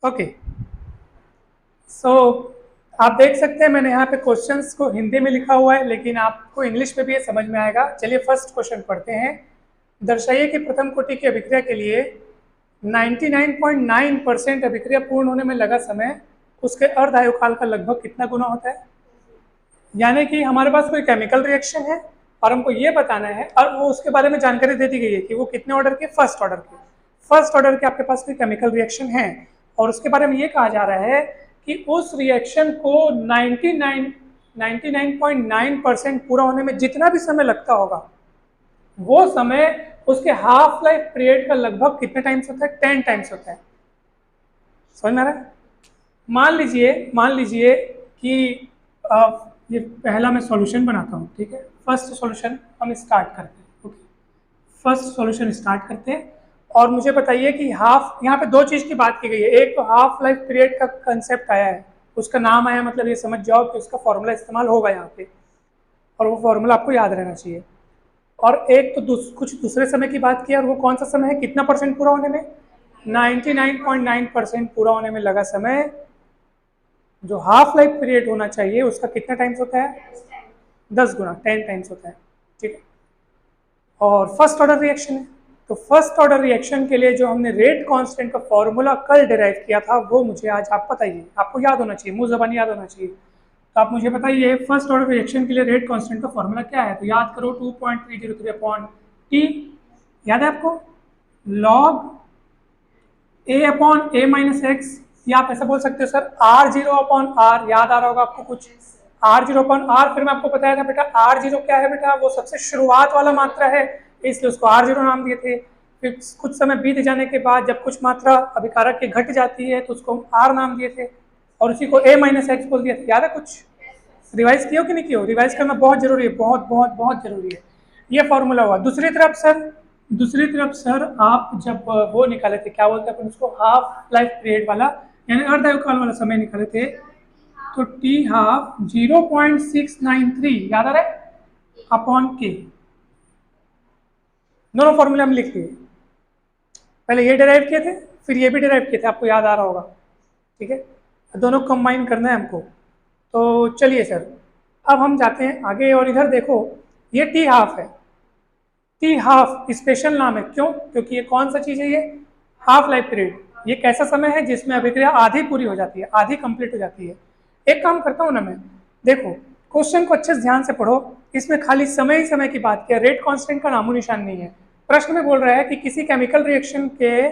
Okay, सो आप देख सकते हैं मैंने यहाँ पे क्वेश्चंस को हिंदी में लिखा हुआ है, लेकिन आपको इंग्लिश में भी ये समझ में आएगा। चलिए फर्स्ट क्वेश्चन पढ़ते हैं। दर्शाइए कि प्रथम कोटि की अभिक्रिया के लिए 99.9% अभिक्रिया पूर्ण होने में लगा समय उसके अर्ध आयुकाल का लगभग कितना गुना होता है। यानी कि हमारे पास कोई केमिकल रिएक्शन है और हमको ये बताना है, और वो उसके बारे में जानकारी दे दी गई है कि वो कितने ऑर्डर के, फर्स्ट ऑर्डर के आपके पास कोई केमिकल रिएक्शन है, और उसके बारे में ये कहा जा रहा है कि उस रिएक्शन को 99.9% पूरा होने में जितना भी समय लगता होगा वो समय उसके हाफ लाइफ पीरियड का लगभग कितने टाइम्स होता है, 10 टाइम्स होता है। समझ में आ रहा है? मान लीजिए कि ये पहला मैं सॉल्यूशन बनाता हूँ, ठीक है। फर्स्ट सॉल्यूशन हम स्टार्ट करते हैं। ओके, फर्स्ट सॉल्यूशन स्टार्ट करते हैं और मुझे बताइए कि हाफ, यहाँ पे दो चीज़ की बात की गई है। एक तो हाफ लाइफ पीरियड का कंसेप्ट आया है, उसका नाम आया, मतलब ये समझ जाओ कि उसका फॉर्मूला इस्तेमाल होगा यहाँ पे, और वो फॉर्मूला आपको याद रहना चाहिए। और एक तो कुछ दूसरे समय की बात की, और वो कौन सा समय है, कितना परसेंट पूरा होने में, 99.9% पूरा होने में लगा समय, जो हाफ लाइफ पीरियड होना चाहिए उसका कितना टाइम्स होता है, 10 गुना, 10 टाइम्स होता है, ठीक है। और फर्स्ट ऑर्डर रिएक्शन है, तो फर्स्ट ऑर्डर रिएक्शन के लिए जो हमने रेट कांस्टेंट का फॉर्मूला कल डिराइव किया था वो मुझे आज आप बताइए, आपको याद होना चाहिए, मुंह ज़बानी याद होना चाहिए। तो आप मुझे बताइए फर्स्ट ऑर्डर रिएक्शन के लिए रेट कांस्टेंट का फॉर्मूला क्या है। तो याद करो 2.303 अपॉन टी, याद है आपको, लॉग ए अपॉन ए माइनस एक्स, या आप ऐसा बोल सकते हो सर R0 अपॉन आर, याद आ रहा होगा आपको कुछ, R0 अपॉन आर। फिर मैं आपको बताया था बेटा R0 क्या है, बेटा वो सबसे शुरुआत वाला मात्रा है, इसलिए उसको R0 नाम दिए थे। फिर कुछ समय बीत जाने के बाद जब कुछ मात्रा अभिकारक की घट जाती है तो उसको R नाम दिए थे, और उसी को A माइनस एक्स बोल दिया था। याद है कुछ, रिवाइज किया कि नहीं किया? रिवाइज करना बहुत जरूरी है, बहुत बहुत बहुत जरूरी है। ये फॉर्मूला हुआ। दूसरी तरफ सर आप जब वो निकाले थे, क्या बोलते हैं अपन उसको, हाफ लाइफ पीरियड वाला यानी अर्धायुकाल वाला समय निकाले थे, तो टी हाफ 0.693 याद आ रहा है अपॉन के, दोनों फॉर्मूला हम लिख लिए। पहले ये डिराइव किए थे, फिर ये भी डिराइव किए थे, आपको याद आ रहा होगा, ठीक है। दोनों कंबाइन करना है हमको। तो चलिए सर अब हम जाते हैं आगे, और इधर देखो ये टी हाफ है। टी हाफ स्पेशल नाम है, क्यों? क्योंकि ये कौन सा चीज़ है, ये हाफ लाइफ पीरियड। ये कैसा समय है जिसमें अभिक्रिया आधी पूरी हो जाती है, आधी कंप्लीट हो जाती है। एक काम करता हूँ ना मैं, देखो क्वेश्चन को अच्छे से ध्यान से पढ़ो, इसमें खाली समय ही समय की बात किया, रेट कांस्टेंट का नामो निशान नहीं है। प्रश्न में बोल रहा है कि किसी केमिकल रिएक्शन के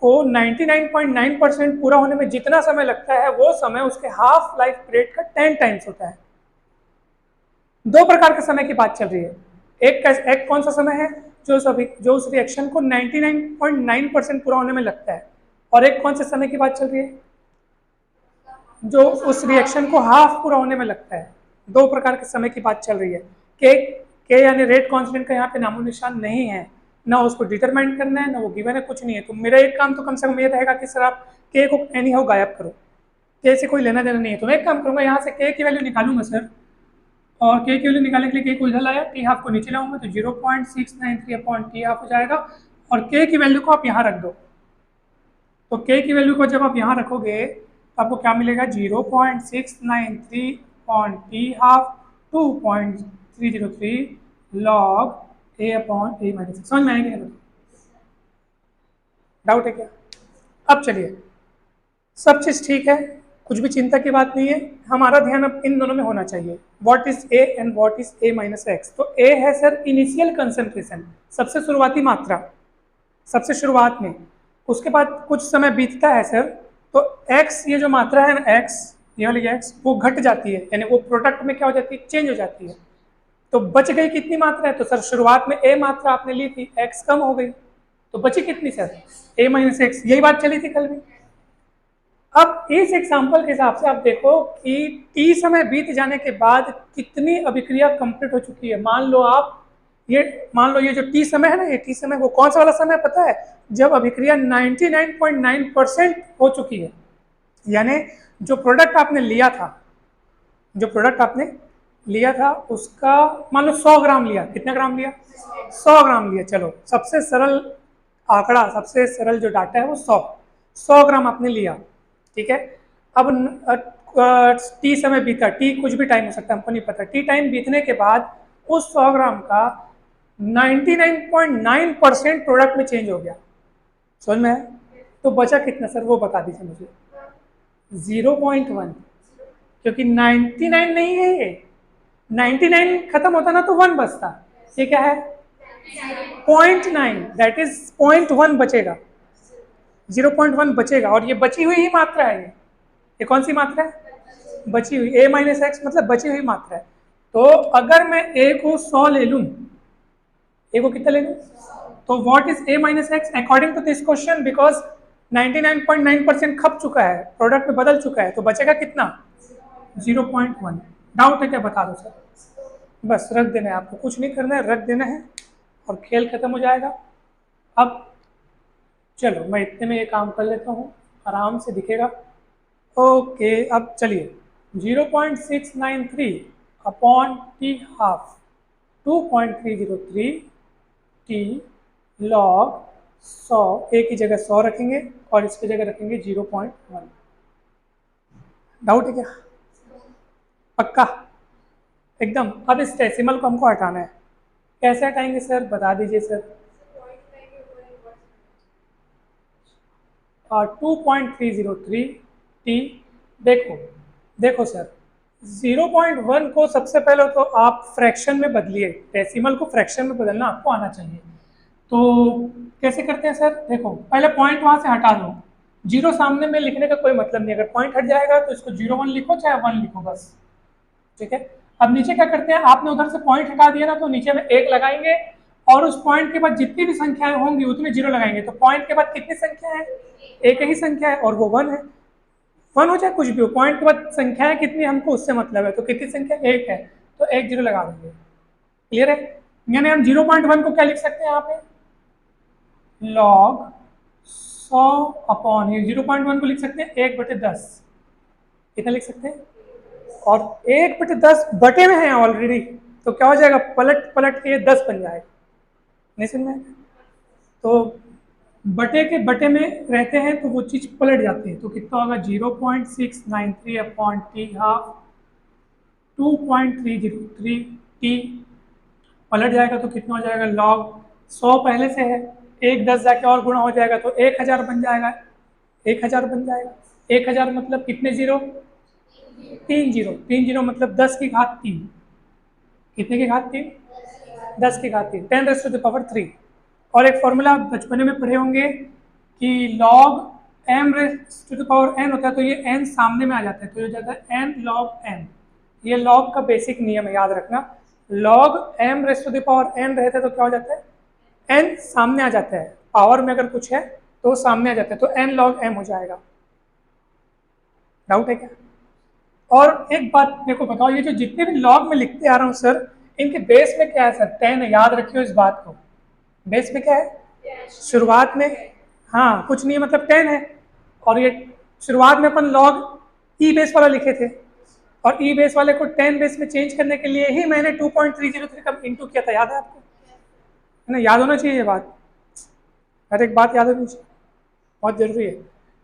को 99.9% पूरा होने में जितना समय लगता है वो समय उसके हाफ लाइफ पीरियड का 10 टाइम्स होता है। दो प्रकार के समय की बात चल रही है, एक कौन सा समय है जो उस रिएक्शन को 99.9% पूरा होने में लगता है, और एक कौन से समय की बात चल रही है जो उस रिएक्शन को हाफ पूरा होने में लगता है। दो प्रकार के समय की बात चल रही है। के यानी रेट कांस्टेंट का यहाँ पे नामो निशान नहीं है, ना उसको डिटरमाइन करना है, ना वो गिवन है, कुछ नहीं है। तो मेरा एक काम तो कम से कम ये रहेगा कि सर आप के को एनी हाउ गायब करो, के से कोई लेना देना नहीं है। तो मैं एक काम करूंगा, यहाँ से के की वैल्यू निकालूंगा सर, और के की वैल्यू निकालने के लिए के को इधर लाया, टी हाफ को नीचे लाऊंगा तो 0.693 अपॉन टी हाफ हो जाएगा, और के की वैल्यू को आप यहाँ रख दो। तो के की वैल्यू को जब आप यहाँ रखोगे तो आपको क्या मिलेगा, 0.693 अपॉन टी हाफ 2.303 लॉग ए अपॉन ए माइनस। समझ में आएंगे? डाउट है क्या? अब चलिए, सब चीज़ ठीक है, कुछ भी चिंता की बात नहीं है। हमारा ध्यान अब इन दोनों में होना चाहिए, what is A and what is a minus x. तो ए है सर इनिशियल कंसंट्रेशन, सबसे शुरुआती मात्रा, सबसे शुरुआत में। उसके बाद कुछ समय बीतता है सर, तो एक्स ये जो मात्रा है ना, एक्स ये वाली एक्स वो घट जाती है, यानी वो प्रोडक्ट में क्या हो जाती है, चेंज हो जाती है। तो बच गई कितनी मात्रा है, तो सर शुरुआत में ए मात्रा आपने ली थी, एक्स कम हो गई, तो बची कितनी सर, ए माइनस एक्स। यही बात चली थी कल भी। अब इस एग्जाम्पल के हिसाब से आप देखो कि टी समय बीत जाने के बाद कितनी अभिक्रिया कंप्लीट हो चुकी है। मान लो ये जो टी समय है ना, ये टी समय वो कौन सा वाला समय पता है, जब अभिक्रिया 99.9% हो चुकी है। यानी जो प्रोडक्ट आपने लिया था उसका मान लो 100 ग्राम लिया, कितना ग्राम लिया, 100 ग्राम लिया। चलो सबसे सरल आंकड़ा, सबसे सरल जो डाटा है वो 100 ग्राम आपने लिया। ठीक है। अब टी समय बीता, टी कुछ भी टाइम हो सकता है, हमको नहीं पता। टी टाइम बीतने के बाद उस 100 ग्राम का 99.9% प्रोडक्ट में चेंज हो गया, समझ में है? तो बचा कितना सर, वो बता दीजिए मुझे। 0.1, क्योंकि 99 नहीं है ये, 99 खत्म होता ना तो 1 बचता। ये क्या है? 0.9, दैट इज 0.1 बचेगा, 0.1 बचेगा। और ये बची हुई ही मात्रा है। ये कौन सी मात्रा है? बची हुई। a माइनस एक्स मतलब बची हुई मात्रा है। तो अगर मैं a को 100 ले लूं, a को कितना ले लूं? तो what is a minus x according to this question? Because 99.9% खप चुका है, प्रोडक्ट में बदल चुका है, तो बचेगा कितना? 0.1। डाउट है क्या? बता दो सर। बस रख देना है, आपको कुछ नहीं करना है, रख देना है और खेल खत्म हो जाएगा। अब चलो मैं इतने में ये काम कर लेता हूँ, आराम से दिखेगा। ओके, अब चलिए 0.693 upon T half 2.303 T log 100, ए की जगह 100 रखेंगे और इसकी जगह रखेंगे 0.1। डाउट है क्या? पक्का एकदम? अब इस डेसिमल को हमको हटाना है, कैसे हटाएंगे सर, बता दीजिए सर। 2.303 टी। देखो सर, 0.1 को सबसे पहले तो आप फ्रैक्शन में बदलिए, डेसिमल को फ्रैक्शन में बदलना आपको आना चाहिए। तो कैसे करते हैं सर? देखो पहले पॉइंट वहां से हटा दो, जीरो सामने में लिखने का कोई मतलब नहीं, अगर पॉइंट हट जाएगा तो इसको 0.1 लिखो चाहे 1 लिखो बस, ठीक है। अब नीचे क्या करते हैं, आपने उधर से पॉइंट हटा दिया ना, तो नीचे में 1 लगाएंगे और उस पॉइंट के बाद जितनी भी संख्याएं होंगी उतने 0 लगाएंगे। तो पॉइंट के बाद कितनी संख्या है? एक ही संख्या है और वो 1 है। 1 हो चाहे कुछ भी हो, पॉइंट के बाद संख्याएं कितनी हमको उससे मतलब है। तो कितनी संख्या? 1 है, तो 1 0 लगा देंगे। क्लियर है? यानी हम 0.1 को क्या लिख सकते हैं यहाँ पे? लॉग 100 अपॉन, ये 0.1 को लिख सकते हैं 1/10, कितना लिख सकते हैं? और 1/10 बटे में है ऑलरेडी, तो क्या हो जाएगा? पलट पलट के 10 बन जाएगा। नहीं समझ में? तो बटे के बटे में रहते हैं तो वो चीज़ पलट जाती है। तो कितना होगा? 0.693 अपॉन टी हाफ 2.303 टी पलट जाएगा तो कितना हो जाएगा? लॉग 100 पहले से है, 1 10 जाके और गुणा हो जाएगा तो 1000 बन जाएगा। 1000 बन जाएगा। 1000 मतलब कितने जीरो? 3 जीरो। 3 जीरो मतलब 10 की घात 3। कितने की घात 3? 10 की घात 3, 10⁻³ और एक फॉर्मूला आप बचपने में पढ़े होंगे कि log m⁻n होता है, तो ये n सामने में आ जाता है, तो ये हो जाता है n log n। ये log का बेसिक नियम है, याद रखना। log m⁻n रहता है तो क्या हो जाता है? n सामने आ जाता है, पावर में अगर कुछ है तो सामने आ जाता है, तो n log m हो जाएगा। डाउट है क्या? और एक बात मेरे को बताओ, ये जो जितने भी लॉग में लिखते आ रहा हूँ सर, इनके बेस में क्या है सर? 10 है, याद रखियो इस बात को। बेस में क्या है? शुरुआत में, हाँ कुछ नहीं मतलब 10 है। और ये शुरुआत में अपन लॉग ई बेस वाला लिखे थे, और ई बेस वाले को 10 बेस में चेंज करने के लिए ही मैंने 2.303 का इंटू किया था, याद है आपको? है ना? याद होना चाहिए ये बात, हर एक बात याद होनी चाहिए, बहुत जरूरी है।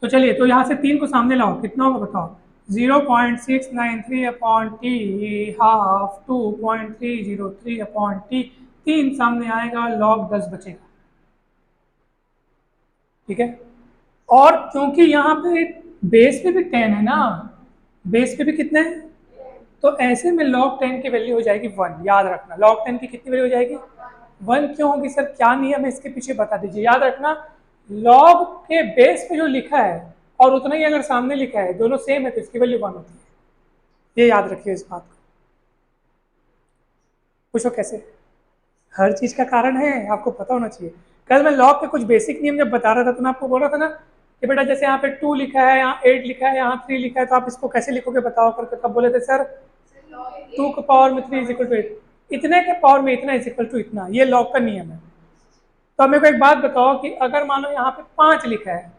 तो चलिए, तो यहाँ से 3 को सामने लाओ, कितना होगा बताओ? 0.693 upon T half 2.303 upon T, 3 सामने आएगा, लॉग 10 बचेगा, ठीक है। और क्योंकि यहाँ पे बेस पे भी 10 है ना, बेस पे भी कितना है, तो ऐसे में log 10 की वैल्यू हो जाएगी 1, याद रखना। log 10 की कितनी वैल्यू हो जाएगी? 1 क्यों होगी सर? क्या नियम है इसके पीछे बता दीजिए। याद रखना, log के बेस पे जो लिखा है और उतना ही अगर सामने लिखा है, दोनों सेम है तो इसकी वैल्यू 1 होती है। ये याद रखिए इस बात को। पूछो कैसे? हर चीज का कारण है, आपको पता होना चाहिए। कल मैं लॉग के कुछ बेसिक नियम जब बता रहा था तो मैं आपको बोल रहा था ना कि बेटा जैसे यहाँ पे 2 लिखा है, यहाँ 8 लिखा है, यहाँ 3 लिखा है, तो आप इसको कैसे लिखोगे बताओ करके। तब बोले थे सर 2 के पावर में 3 इज इक्वल टू 8, इतने के पावर में इतना इज इक्वल टू इतना, ये लॉग का नियम है। तो अब मेरे को एक बात बताओ कि अगर मान लो यहाँ पे 5 लिखा है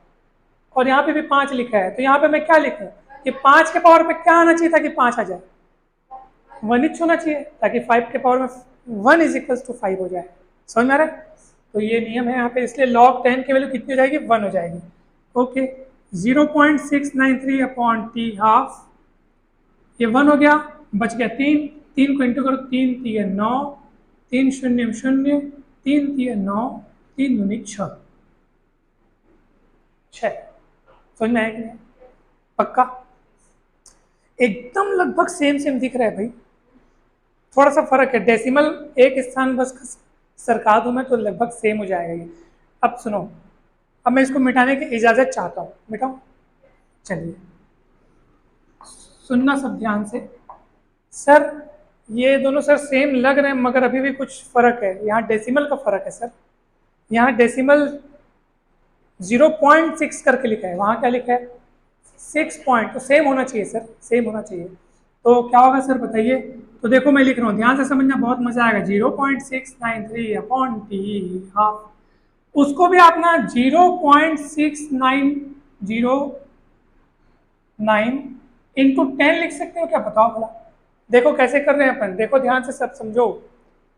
और यहाँ पे भी 5 लिखा है, तो यहाँ पे मैं क्या लिखूँ कि 5 के पावर पे क्या आना चाहिए ताकि 5 आ जाए? 1 ही होना चाहिए, ताकि 5 के पावर में 1 इज इक्वल टू 5 हो जाए। समझ में आ रहा है? तो ये नियम है यहाँ पे, इसलिए log 10 की वैल्यू कितनी हो जाएगी? 1 हो जाएगी। ओके, 0.693 अपॉन टी हाफ, ये 1 हो गया, बच गया 3, 3 को इंटू करो, 3 3 9, 3 0 0, 3 3 9, 3 दूनी 6, 6। समझ में आया कि नहीं? पक्का एकदम लगभग सेम सेम दिख रहा है भाई, थोड़ा सा फर्क है, डेसिमल एक स्थान बस सरका दूं मैं तो लगभग सेम हो जाएगा ये। अब सुनो, अब मैं इसको मिटाने की इजाजत चाहता हूँ, मिटाऊं? चलिए सुनना सब ध्यान से। सर ये दोनों सर सेम लग रहे हैं मगर अभी भी कुछ फर्क है, यहाँ डेसिमल का फर्क है सर, यहाँ डेसिमल 0.6 करके लिखा है, वहाँ क्या लिखा है 6 पॉइंट, तो सेम होना चाहिए सर, सेम होना चाहिए। तो क्या होगा सर बताइए? तो देखो मैं लिख रहा हूँ, ध्यान से समझना, बहुत मजा आएगा। 0.693 अपॉन टी हाफ, उसको भी आप ना 0.6909 इंटू 10 लिख सकते हो क्या? बताओ भला, देखो कैसे कर रहे हैं अपन, देखो ध्यान से सब समझो,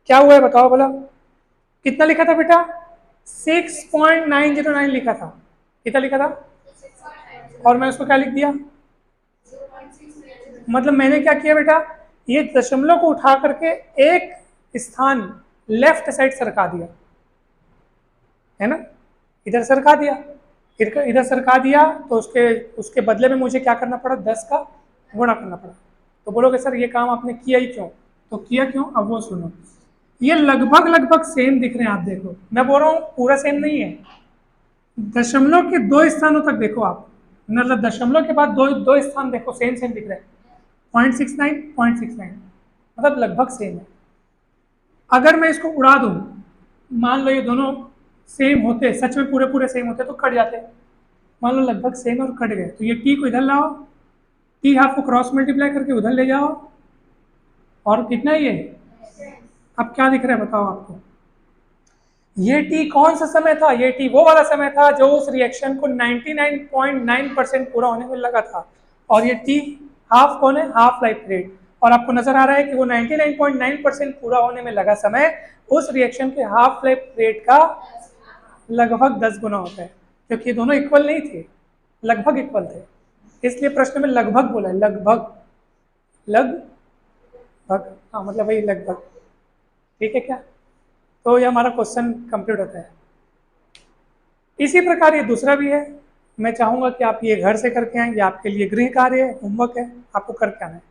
क्या हुआ है बताओ भला। कितना लिखा था बेटा? 6.909 लिखा था, कितना लिखा था? और मैं उसको क्या लिख दिया? मतलब मैंने क्या किया बेटा, ये दशमलव को उठा करके एक स्थान लेफ्ट साइड सरका दिया, है ना, इधर सरका दिया, इधर सरका दिया, तो उसके उसके बदले में मुझे क्या करना पड़ा? 10 का गुणा करना पड़ा। तो बोलोगे सर ये काम आपने किया ही क्यों? तो किया क्यों, अब वो सुनो। ये लगभग लगभग सेम दिख रहे हैं, आप देखो, मैं बोल रहा हूँ पूरा सेम नहीं है, दशमलव के 2 स्थानों तक देखो आप, मतलब दशमलव के बाद दो स्थान देखो, सेम सेम दिख रहे हैं, 0.69 मतलब लगभग सेम है। अगर मैं इसको उड़ा दूं, मान लो ये दोनों सेम होते, सच में पूरे पूरे सेम होते तो कट जाते, मान लो लगभग सेम और कट गए, तो ये टी को इधर लाओ, टी हाफ को क्रॉस मल्टीप्लाई करके उधर ले जाओ, और कितना ये, अब क्या दिख रहा है बताओ आपको? ये टी कौन सा समय था? ये टी वो वाला समय था जो उस रिएक्शन को 99.9% पूरा होने में लगा था, और ये टी हाफ कौन है? Half life period. और आपको नजर आ रहा है कि वो 99.9% पूरा होने में लगा समय उस रिएक्शन के हाफ लाइफ पीरियड का लगभग 10 गुना होता है, क्योंकि ये दोनों इक्वल नहीं थे, लगभग इक्वल थे, इसलिए प्रश्न में लगभग बोला है, लगभग, लगभग, हाँ मतलब वही लगभग, ठीक है क्या? तो ये हमारा क्वेश्चन कंप्लीट होता है। इसी प्रकार ये दूसरा भी है, मैं चाहूंगा कि आप ये घर से करके आएँ, ये आपके लिए गृह कार्य है, होमवर्क है, आपको करके आना है।